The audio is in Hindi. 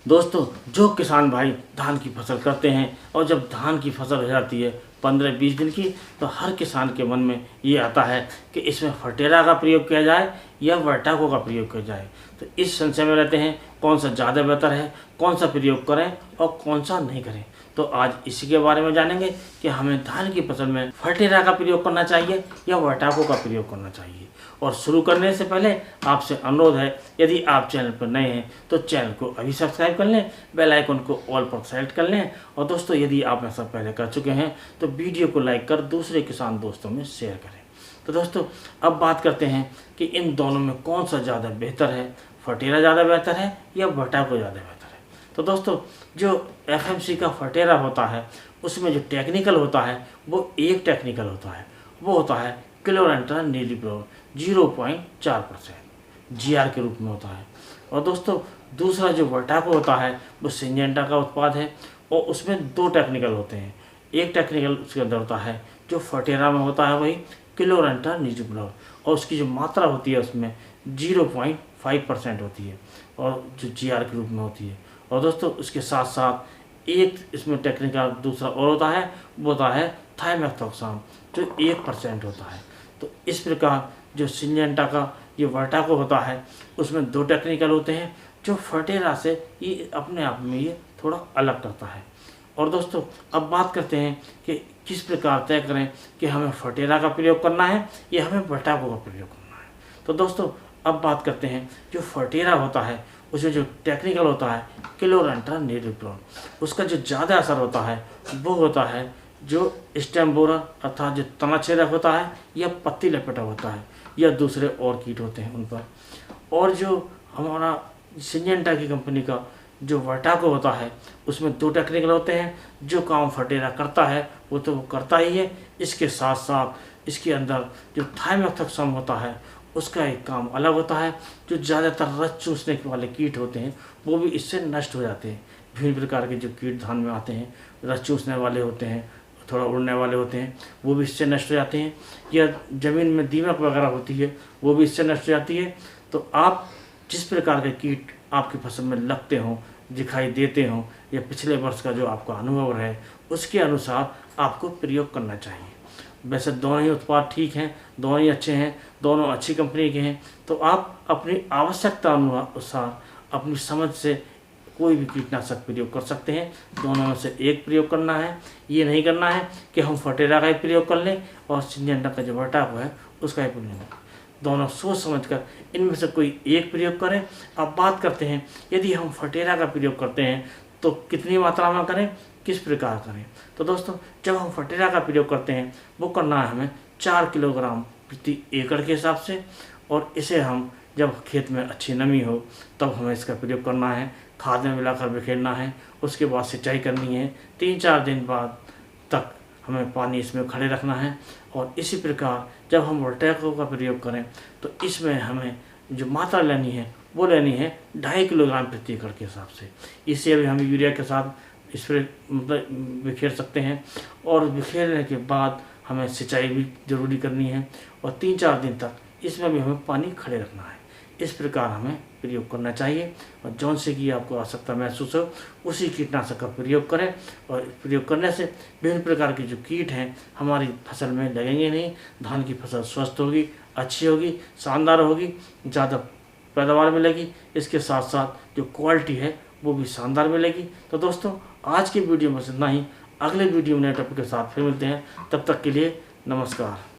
दोस्तों, जो किसान भाई धान की फसल करते हैं और जब धान की फसल हो जाती है 15-20 दिन की, तो हर किसान के मन में ये आता है कि इसमें फटेरा का प्रयोग किया जाए या वर्टाको का प्रयोग किया जाए। तो इस संशय में रहते हैं कौन सा ज़्यादा बेहतर है, कौन सा प्रयोग करें और कौन सा नहीं करें। तो आज इसी के बारे में जानेंगे कि हमें धान की फसल में फटेरा का प्रयोग करना चाहिए या वर्टाको का प्रयोग करना चाहिए। और शुरू करने से पहले आपसे अनुरोध है, यदि आप चैनल पर नए हैं तो चैनल को अभी सब्सक्राइब कर लें, बेल आइकन को ऑल पर सेलेक्ट कर लें। और दोस्तों, यदि आप ऐसा पहले कर चुके हैं तो वीडियो को लाइक कर दूसरे किसान दोस्तों में शेयर करें। तो दोस्तों, अब बात करते हैं कि इन दोनों में कौन सा ज़्यादा बेहतर है, फटेरा ज़्यादा बेहतर है या वर्टाको ज़्यादा बेहतर है। तो दोस्तों, जो एफएमसी का फटेरा होता है उसमें जो टेक्निकल होता है वो एक टेक्निकल होता है, वो होता है क्लोरेंट्रा नीलिप्रोल 0.4% जीआर के रूप में होता है। और दोस्तों, दूसरा जो वर्टाको होता है वो सिंजेंटा का उत्पाद है और उसमें दो टेक्निकल होते हैं। एक टेक्निकल उसके अंदर होता है जो फटेरा में होता है, वही क्लोरेंट्रा नीलिप्रोल, और उसकी जो मात्रा होती है उसमें 0.5% होती है और जो जीआर के रूप में होती है। और दोस्तों, उसके साथ साथ एक इसमें टेक्निकल दूसरा और होता है, वो होता है थाइमेथॉक्साम जो 1% होता है। तो इस प्रकार जो सिंजेंटा का ये वर्टाको होता है उसमें दो टेक्निकल होते हैं जो फटेरा से ये अपने आप में ये थोड़ा अलग करता है। और दोस्तों, अब बात करते हैं कि किस प्रकार तय करें कि हमें फटेरा का प्रयोग करना है या हमें वर्टाको का प्रयोग करना है। तो दोस्तों, अब बात करते हैं जो फटेरा होता है उसमें जो टेक्निकल होता है क्लोरेंट्रा नीलिप्रोल, उसका जो ज़्यादा असर होता है वो होता है जो स्टेम बोरर अर्थात जो तना छेदक होता है या पत्ती लपेटा होता है या दूसरे और कीट होते हैं उन पर। और जो हमारा सिंजेंटा की कंपनी का जो वर्टाको होता है उसमें दो टेक्निकल होते हैं। जो काम फटेरा करता है वो तो वो करता ही है, इसके साथ साथ इसके अंदर जो थाइमेथॉक्साम होता है उसका एक काम अलग होता है। जो ज़्यादातर रस चूसने वाले कीट होते हैं वो भी इससे नष्ट हो जाते हैं। विभिन्न प्रकार के जो कीट धान में आते हैं, रस चूसने वाले होते हैं, थोड़ा उड़ने वाले होते हैं, वो भी इससे नष्ट हो जाते हैं। या ज़मीन में दीमक वगैरह होती है वो भी इससे नष्ट हो जाती है। तो आप जिस प्रकार के कीट आपकी फसल में लगते हों, दिखाई देते हों, या पिछले वर्ष का जो आपका अनुभव रहे उसके अनुसार आपको प्रयोग करना चाहिए। वैसे दोनों ही उत्पाद ठीक हैं, दोनों ही अच्छे हैं, दोनों अच्छी कंपनी के हैं। तो आप अपनी आवश्यकता अनुसार अपनी समझ से कोई भी कीटनाशक प्रयोग कर सकते हैं। दोनों में से एक प्रयोग करना है, ये नहीं करना है कि हम फटेरा का ही प्रयोग कर लें और सिंजेंटा का जो वर्टाको है उसका ही प्रयोग करें। दोनों सोच समझकर इनमें से कोई एक प्रयोग करें। अब बात करते हैं, यदि हम फटेरा का प्रयोग करते हैं तो कितनी मात्रा में करें, किस प्रकार करें। तो दोस्तों, जब हम फटेरा का प्रयोग करते हैं वो करना है हमें 4 किलोग्राम प्रति एकड़ के हिसाब से। और इसे हम जब खेत में अच्छी नमी हो तब हमें इसका प्रयोग करना है, खाद में मिलाकर बिखेरना है, उसके बाद सिंचाई करनी है, 3-4 दिन बाद तक हमें पानी इसमें खड़े रखना है। और इसी प्रकार जब हम वर्टाको का प्रयोग करें तो इसमें हमें जो मात्रा लेनी है वो लेनी है 2.5 किलोग्राम प्रति एकड़ के हिसाब से। इसे अभी हम यूरिया के साथ इस पर मतलब बिखेर सकते हैं। और बिखेरने के बाद हमें सिंचाई भी ज़रूरी करनी है और 3-4 दिन तक इसमें भी हमें पानी खड़े रखना है। इस प्रकार हमें प्रयोग करना चाहिए और जौन से कि आपको आवश्यकता महसूस हो उसी कीटनाशक का प्रयोग करें। और प्रयोग करने से विभिन्न प्रकार के जो कीट हैं हमारी फसल में लगेंगे नहीं, धान की फसल स्वस्थ होगी, अच्छी होगी, शानदार होगी, ज़्यादा पैदावार मिलेगी। इसके साथ साथ जो क्वालिटी है वो भी शानदार मिलेगी। तो दोस्तों, आज की वीडियो में इतना ही। अगले वीडियो में नए टॉपिक के साथ फिर मिलते हैं, तब तक के लिए नमस्कार।